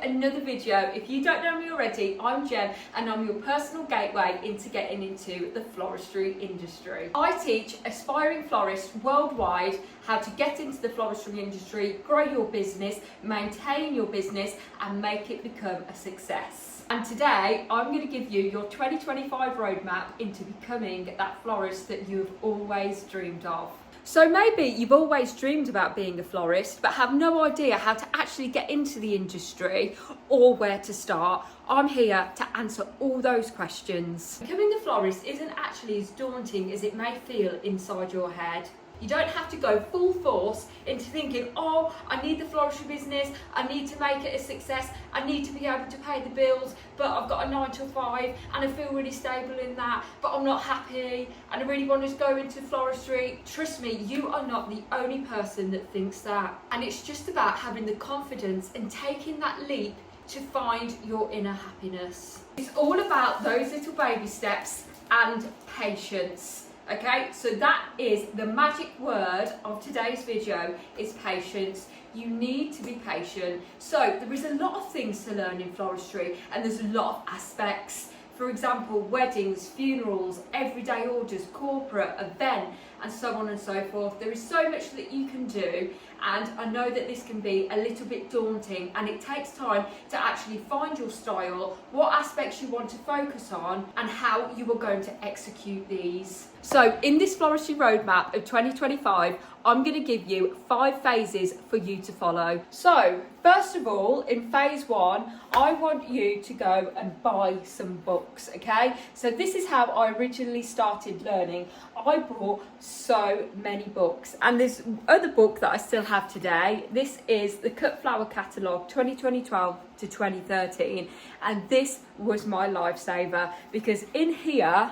another video. If you don't know me already, I'm Jem and I'm your personal gateway into getting into the floristry industry. I teach aspiring florists worldwide how to get into the floristry industry, grow your business, maintain your business and make it become a success. And today I'm going to give you your 2025 roadmap into becoming that florist that you've always dreamed of. So maybe you've always dreamed about being a florist but have no idea how to actually get into the industry or where to start. I'm here to answer all those questions. Becoming a florist isn't actually as daunting as it may feel inside your head. You don't have to go full force into thinking, oh, I need the floristry business, I need to make it a success, I need to be able to pay the bills, but I've got a 9 to 5 and I feel really stable in that, but I'm not happy and I really want to go into floristry. Trust me, you are not the only person that thinks that. And it's just about having the confidence and taking that leap to find your inner happiness. It's all about those little baby steps and patience. Okay, so that is the magic word of today's video, is patience. You need to be patient. So there is a lot of things to learn in floristry and there's a lot of aspects. For example, weddings, funerals, everyday orders, corporate, event, and so on and so forth. There is so much that you can do, and I know that this can be a little bit daunting, and it takes time to actually find your style, what aspects you want to focus on, and how you are going to execute these. So in this floristry roadmap of 2025, I'm going to give you 5 phases for you to follow. So first of all, in phase 1, I want you to go and buy some books, okay? So this is how I originally started learning. I bought so many books, and there's other book that I still have today. This is the Cut Flower Catalogue 2012 to 2013, and this was my lifesaver because in here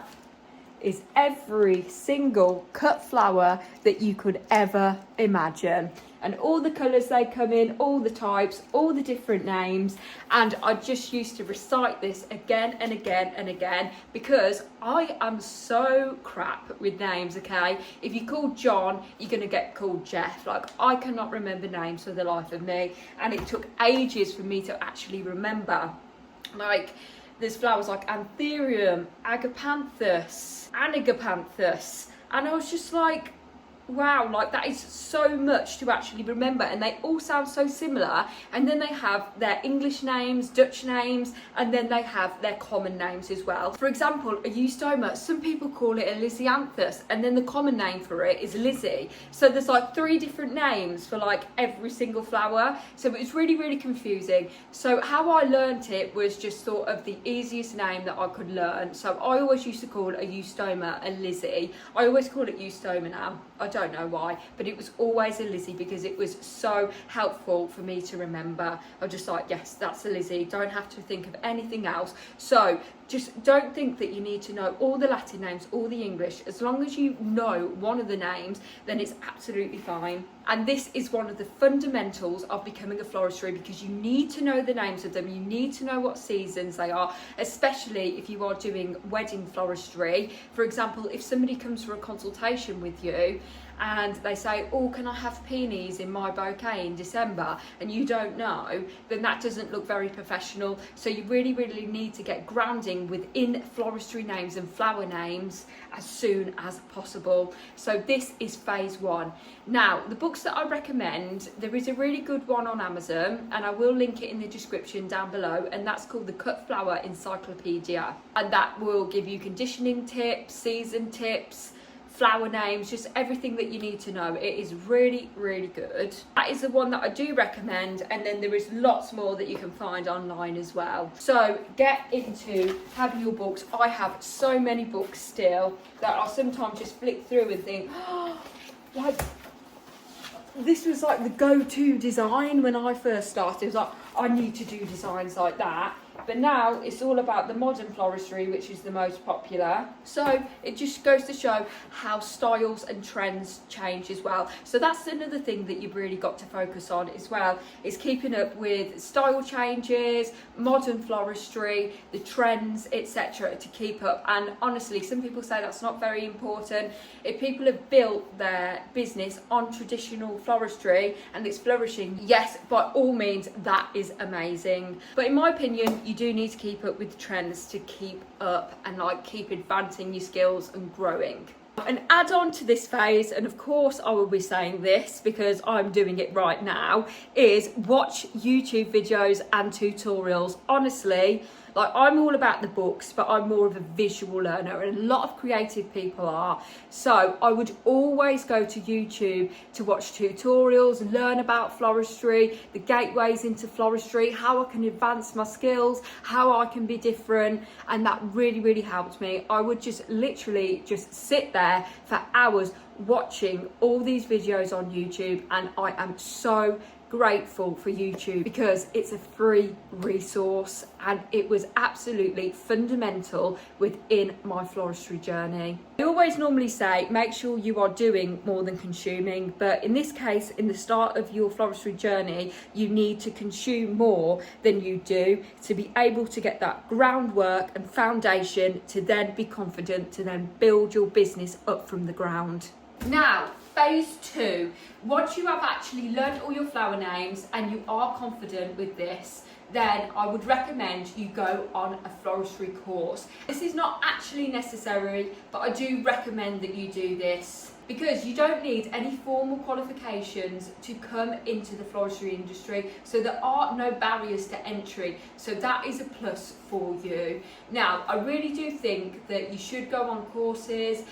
is every single cut flower that you could ever imagine, and all the colours they come in, all the types, all the different names. And I just used to recite this again and again and again because I am so crap with names, okay? If you call John, you're gonna get called Jeff. Like, I cannot remember names for the life of me, and it took ages for me to actually remember. Like, there's flowers like Anthurium, Agapanthus, Anigapanthus, and I was just like, wow, like that is so much to actually remember, and they all sound so similar. And then they have their English names, Dutch names, and then they have their common names as well. For example, a eustoma, some people call it a Lysianthus, and then the common name for it is Lizzie. So there's like 3 different names for like every single flower. So it was really, really confusing. So how I learnt it was just sort of the easiest name that I could learn. So I always used to call a eustoma a Lizzie. I always call it eustoma now. I don't know why, but it was always a Lizzie because it was so helpful for me to remember. I was just like, yes, that's a Lizzie. Don't have to think of anything else. So just don't think that you need to know all the Latin names, all the English. As long as you know one of the names, then it's absolutely fine. And this is one of the fundamentals of becoming a floristry, because you need to know the names of them. You need to know what seasons they are, especially if you are doing wedding floristry. For example, if somebody comes for a consultation with you and they say, oh, can I have peonies in my bouquet in December, and you don't know, then that doesn't look very professional. So you really, really need to get grounding within floristry names and flower names as soon as possible. So this is phase 1. Now, the books that I recommend, there is a really good one on Amazon, and I will link it in the description down below, and that's called the Cut Flower Encyclopedia, and that will give you conditioning tips, season tips, flower names, just everything that you need to know. It is really, really good. That is the one that I do recommend, and then there is lots more that you can find online as well. So get into having your books. I have so many books still that I sometimes just flick through and think, oh, like, this was like the go-to design when I first started. It was like, I need to do designs like that. but now it's all about the modern floristry, which is the most popular. So it just goes to show how styles and trends change as well. So that's another thing that you've really got to focus on as well, is keeping up with style changes, modern floristry, the trends, etc., to keep up. And honestly, some people say that's not very important. If people have built their business on traditional floristry and it's flourishing, yes, by all means, that is amazing. But in my opinion, you do need to keep up with the trends to keep up and like keep advancing your skills and growing. An add-on to this phase, and of course I will be saying this because I'm doing it right now, is watch YouTube videos and tutorials. Honestly, like, I'm all about the books, but I'm more of a visual learner, and a lot of creative people are. So I would always go to YouTube to watch tutorials, learn about floristry, the gateways into floristry, how I can advance my skills, how I can be different, and that really, really helped me. I would just literally just sit there for hours watching all these videos on YouTube, and I am so grateful for YouTube because it's a free resource and it was absolutely fundamental within my floristry journey. I always normally say make sure you are doing more than consuming, but in this case, in the start of your floristry journey, you need to consume more than you do to be able to get that groundwork and foundation to then be confident to then build your business up from the ground. Now, phase 2, once you have actually learned all your flower names and you are confident with this, then I would recommend you go on a floristry course. This is not actually necessary, but I do recommend that you do this because you don't need any formal qualifications to come into the floristry industry, so there are no barriers to entry, so that is a plus for you. Now, I really do think that you should go on courses.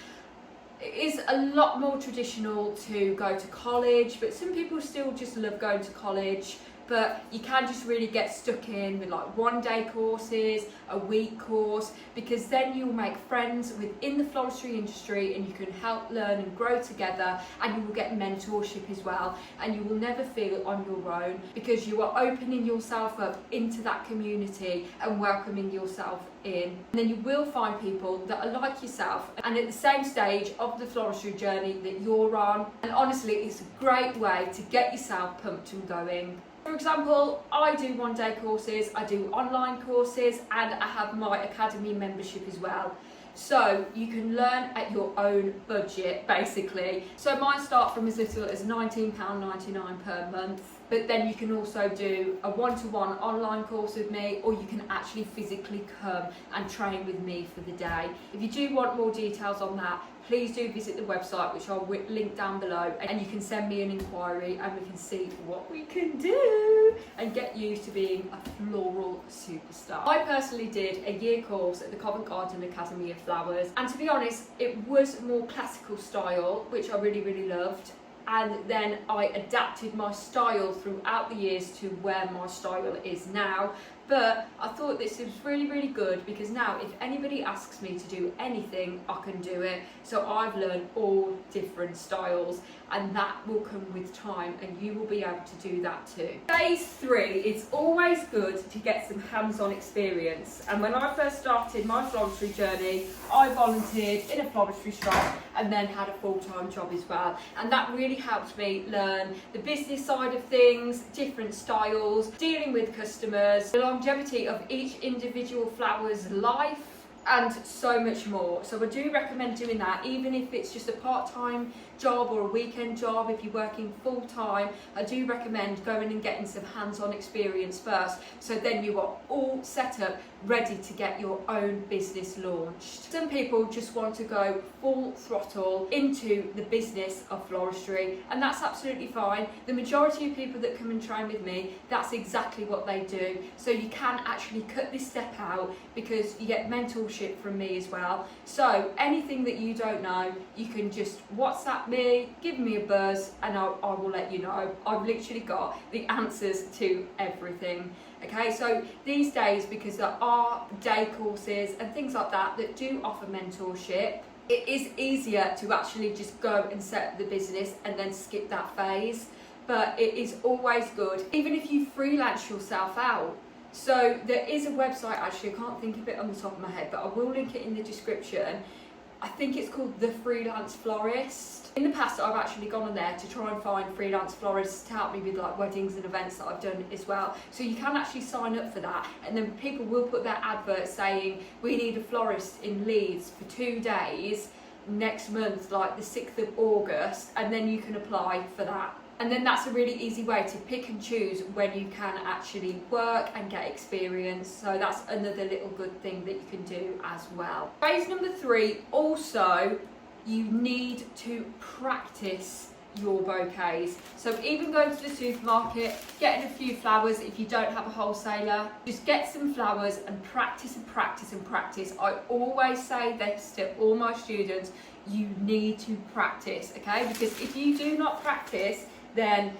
It is a lot more traditional to go to college, but some people still just love going to college. But you can just really get stuck in with like one-day courses, a week course, because then you'll make friends within the floristry industry and you can help learn and grow together, and you will get mentorship as well, and you will never feel on your own because you are opening yourself up into that community and welcoming yourself in. And then you will find people that are like yourself and at the same stage of the floristry journey that you're on. And honestly, it's a great way to get yourself pumped and going. For example, I do one-day courses, I do online courses, and I have my academy membership as well. So you can learn at your own budget, basically. So mine start from as little as £19.99 per month. But then you can also do a one-to-one online course with me, or you can actually physically come and train with me for the day. If you do want more details on that, please do visit the website, which I'll link down below, and you can send me an inquiry and we can see what we can do and get you to being a floral superstar. I personally did a year course at the Covent Garden Academy of Flowers, and to be honest, it was more classical style, which I really, really loved. And then I adapted my style throughout the years to where my style is now. But I thought this was really, really good because now if anybody asks me to do anything, I can do it. So I've learned all different styles, and that will come with time, and you will be able to do that too. Phase 3, it's always good to get some hands-on experience. And when I first started my floristry journey, I volunteered in a floristry shop and then had a full-time job as well. And that really helped me learn the business side of things, different styles, dealing with customers, the longevity of each individual flower's life, and so much more. So I do recommend doing that, even if it's just a part-time job or a weekend job. If you're working full-time, I do recommend going and getting some hands-on experience first, so then you are all set up, ready to get your own business launched. Some people just want to go full throttle into the business of floristry, and that's absolutely fine. The majority of people that come and train with me, that's exactly what they do. So you can actually cut this step out because you get mentorship from me as well. So anything that you don't know, you can just WhatsApp me, give me a buzz, and I will let you know. I've literally got the answers to everything. Okay, so these days, because there are day courses and things like that that do offer mentorship, it is easier to actually just go and set up the business and then skip that phase. But it is always good, even if you freelance yourself out, So there is a website, actually, I can't think of it on the top of my head, but I will link it in the description. I think it's called the Freelance Florist. In the past, I've actually gone on there to try and find freelance florists to help me with like weddings and events that I've done as well. So you can actually sign up for that, and then people will put their advert saying, we need a florist in Leeds for 2 days next month, like the 6th of August, and then you can apply for that. And then that's a really easy way to pick and choose when you can actually work and get experience. So that's another little good thing that you can do as well. Phase number 3, also, you need to practice your bouquets. So even going to the supermarket, getting a few flowers if you don't have a wholesaler, just get some flowers and practice and practice and practice. I always say this to all my students, you need to practice, okay? Because if you do not practice, then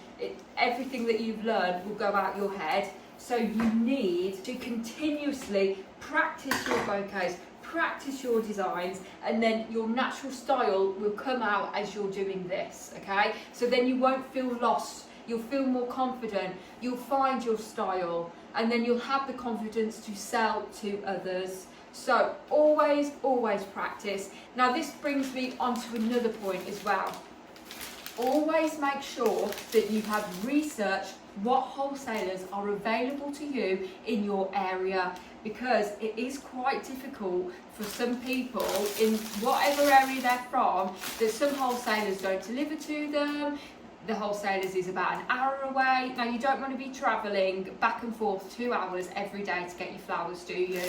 everything that you've learned will go out your head. So you need to continuously practice your bouquets, practice your designs, and then your natural style will come out as you're doing this, okay? So then you won't feel lost, you'll feel more confident, you'll find your style, and then you'll have the confidence to sell to others. So always, always practice. Now this brings me on to another point as well. Always make sure that you have researched what wholesalers are available to you in your area, because it is quite difficult for some people in whatever area they're from, that some wholesalers don't deliver to them. The wholesalers is about an hour away. Now you don't want to be travelling back and forth 2 hours every day to get your flowers, do you?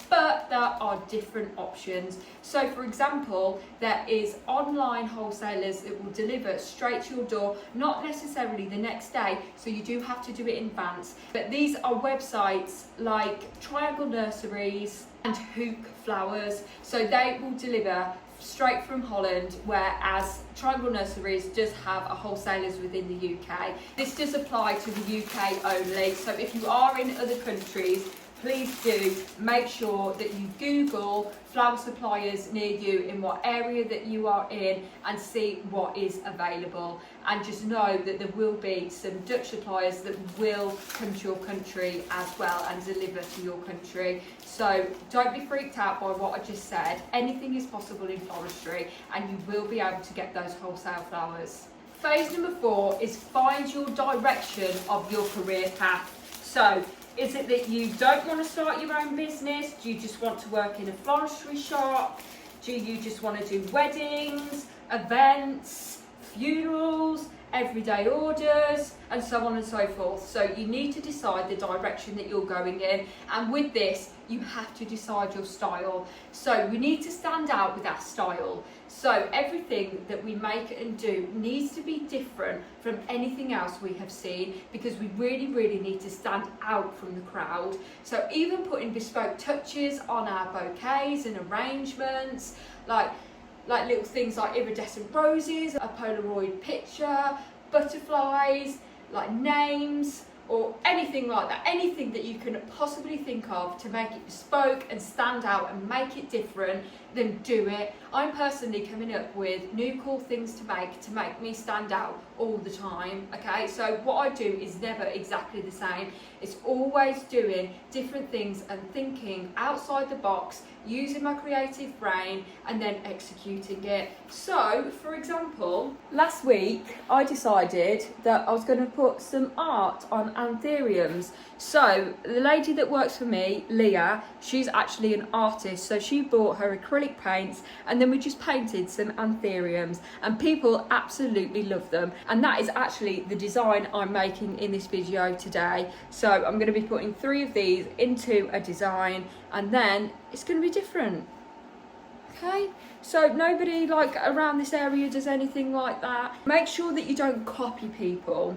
But there are different options. So for example, there is online wholesalers that will deliver straight to your door, not necessarily the next day, so you do have to do it in advance. But these are websites like Triangle Nurseries and Hook Flowers, so they will deliver straight from Holland, whereas Triangle Nurseries does have a wholesalers within the UK. This does apply to the UK only, so if you are in other countries, please do make sure that you Google flower suppliers near you in what area that you are in and see what is available. And just know that there will be some Dutch suppliers that will come to your country as well and deliver to your country. So don't be freaked out by what I just said. Anything is possible in floristry, and you will be able to get those wholesale flowers. Phase number 4 is find your direction of your career path. So is it that you don't want to start your own business? Do you just want to work in a floristry shop? Do you just want to do weddings, events, funerals, everyday orders, and so on and so forth? So you need to decide the direction that you're going in, and with this you have to decide your style. So we need to stand out with our style. So everything that we make and do needs to be different from anything else we have seen, because we really need to stand out from the crowd. So even putting bespoke touches on our bouquets and arrangements, like little things like iridescent roses, a Polaroid picture, butterflies, like names, or anything like that. Anything that you can possibly think of to make it bespoke and stand out and make it different, then do it. I'm personally coming up with new cool things to make me stand out all the time, okay? So what I do is never exactly the same. It's always doing different things and thinking outside the box, using my creative brain and then executing it. So, for example, last week I decided that I was going to put some art on anthuriums. So the lady that works for me, Leah, she's actually an artist, so she bought her acrylic paints and then we just painted some anthuriums, and people absolutely love them. And that is actually the design I'm making in this video today. So I'm going to be putting 3 of these into a design, and then it's going to be different. Okay, so nobody like around this area does anything like that. Make sure that you don't copy people.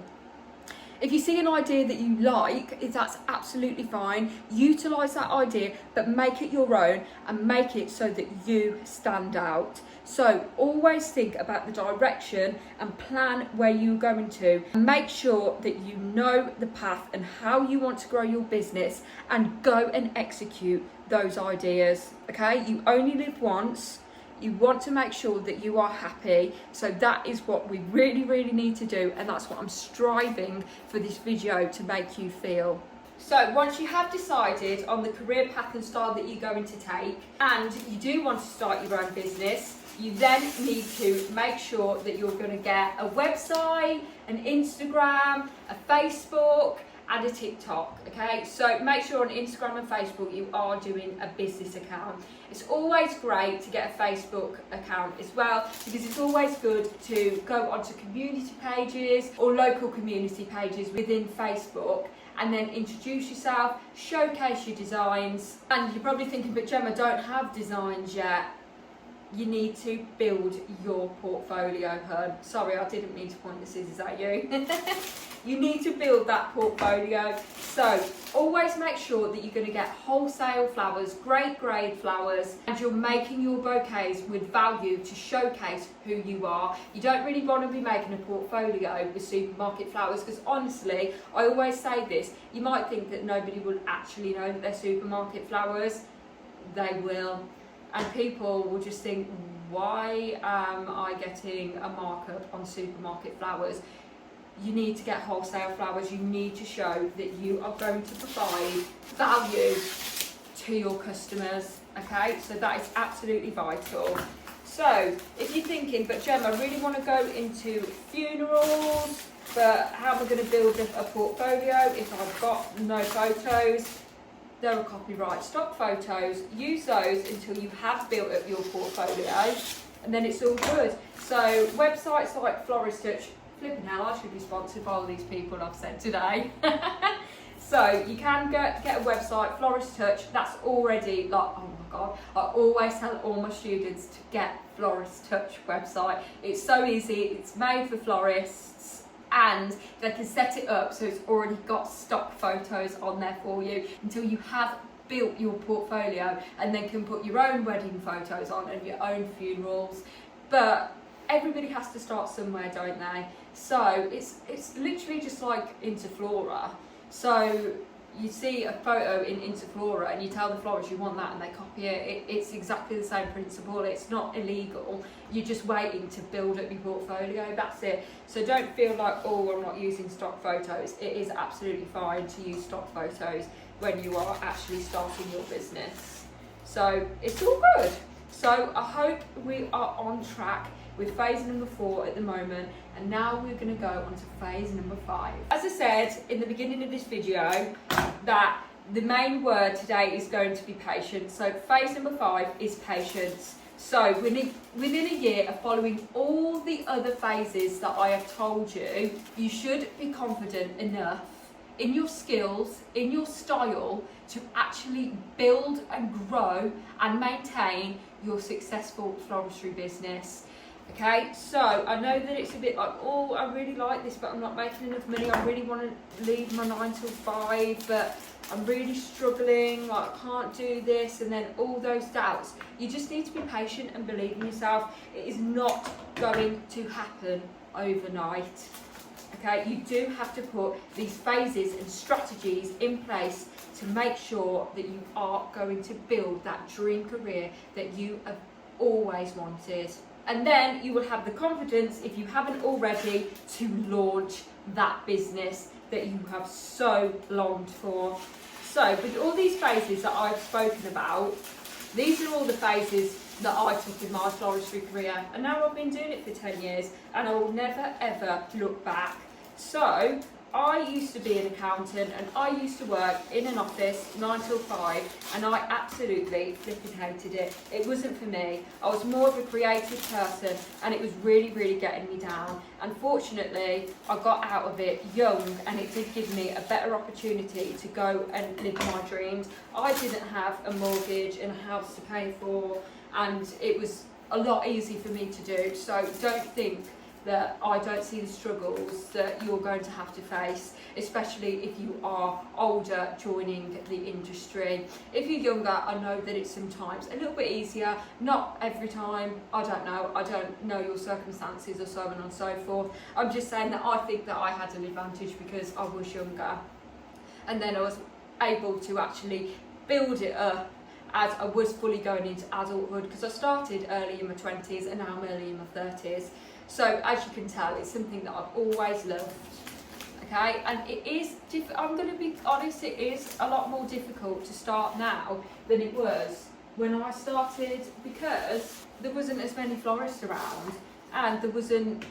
If you see an idea that you like, that's absolutely fine. Utilise that idea, but make it your own and make it so that you stand out. So always think about the direction and plan where you're going to. Make sure that you know the path and how you want to grow your business, and go and execute those ideas, okay? You only live once. You want to make sure that you are happy. So that is what we really need to do, and that's what I'm striving for this video to make you feel. So once you have decided on the career path and style that you're going to take, and you do want to start your own business, you then need to make sure that you're going to get a website, an Instagram, a Facebook, and a TikTok, okay? So make sure on Instagram and Facebook you are doing a business account. It's always great to get a Facebook account as well, because it's always good to go onto community pages or local community pages within Facebook and then introduce yourself, showcase your designs. And you're probably thinking, but Gemma, I don't have designs yet. You need to build your portfolio, hun. Sorry, I didn't mean to point the scissors at you. You need to build that portfolio. So always make sure that you're going to get wholesale flowers, great grade flowers, and you're making your bouquets with value to showcase who you are. You don't really want to be making a portfolio with supermarket flowers, because honestly, I always say this, you might think that nobody will actually know that they're supermarket flowers. They will. And people will just think, why am I getting a markup on supermarket flowers? You need to get wholesale flowers. You need to show that you are going to provide value to your customers, okay? So that is absolutely vital. So if you're thinking, but Gemma, I really want to go into funerals, but how am I going to build a portfolio if I've got no photos? There are copyright stock photos. Use those until you have built up your portfolio, and then it's all good. So websites like Florist, flipping hell, I should be sponsored by all these people I've said today. So you can get a website, Florist Touch. That's already like, oh my god, I always tell all my students to get Florist Touch website. It's so easy. It's made for florists, and they can set it up so it's already got stock photos on there for you until you have built your portfolio, and then can put your own wedding photos on and your own funerals. But everybody has to start somewhere, don't they? So it's literally just like Flora. So you see a photo in Flora and you tell the florist you want that, and they copy it. It's exactly the same principle. It's not illegal. You're just waiting to build up your portfolio. That's it. So don't feel like, oh, I'm not using stock photos. It is absolutely fine to use stock photos when you are actually starting your business. So it's all good. So I hope we are on track with phase number 4 at the moment, and now we're going to go on to phase number 5. As I said in the beginning of this video, that the main word today is going to be patience. So phase number 5 is patience. So within a year of following all the other phases that I have told you, you should be confident enough in your skills, in your style, to actually build and grow and maintain your successful floristry business. Okay, so I know that it's a bit like, oh, I really like this, but I'm not making enough money. I really want to leave my 9 till 5, but I'm really struggling, like I can't do this, and then all those doubts. You just need to be patient and believe in yourself. It is not going to happen overnight. Okay, you do have to put these phases and strategies in place to make sure that you are going to build that dream career that you have always wanted. And then you will have the confidence, if you haven't already, to launch that business that you have so longed for. So with all these phases that I've spoken about, these are all the phases that I took in my floristry career, and now I've been doing it for 10 years and I will never ever look back. So I used to be an accountant, and I used to work in an office 9 till 5, and I absolutely flipping hated it. It wasn't for me. I was more of a creative person, and it was really getting me down. Unfortunately, I got out of it young, and it did give me a better opportunity to go and live my dreams. I didn't have a mortgage and a house to pay for, and it was a lot easier for me to do. So don't think that I don't see the struggles that you're going to have to face, especially if you are older joining the industry. If you're younger, I know that it's sometimes a little bit easier, not every time. I don't know your circumstances or so on and so forth. I'm just saying that I think that I had an advantage because I was younger, and then I was able to actually build it up as I was fully going into adulthood, because I started early in my 20s and now I'm early in my 30s. So as you can tell, it's something that I've always loved. okay? And it is, I'm going to be honest, it is a lot more difficult to start now than it was when I started, because there wasn't as many florists around, and there wasn't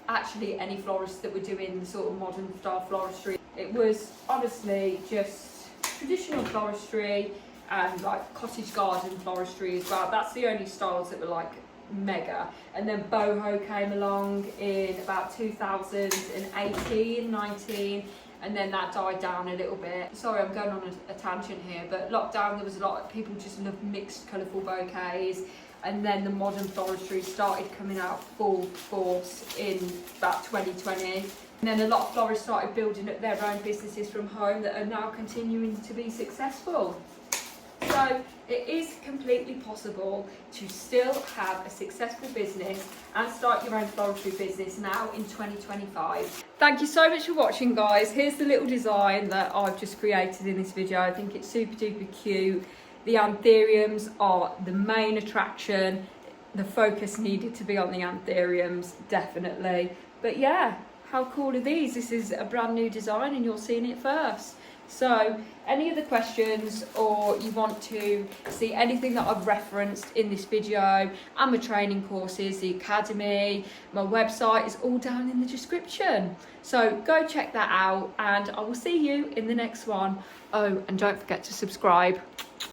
actually any florists that were doing the sort of modern style floristry. It was honestly just traditional floristry and like cottage garden floristry as well. That's the only styles that were like mega. And then boho came along in about 2018, 19, and then that died down a little bit. Sorry, I'm going on a tangent here, but lockdown, there was a lot of people just loved mixed colourful bouquets, and then the modern floristry started coming out full force in about 2020. And then a lot of florists started building up their own businesses from home that are now continuing to be successful. So it is completely possible to still have a successful business and start your own floristry business now in 2025. Thank you so much for watching, guys. Here's the little design that I've just created in this video. I think it's super duper cute. The anthuriums are the main attraction. The focus needed to be on the anthuriums, definitely. But yeah, how cool are these? This is a brand new design and you're seeing it first. So any other questions, or you want to see anything that I've referenced in this video, and my training courses, the academy, my website is all down in the description. So go check that out, and I will see you in the next one. Oh, and don't forget to subscribe.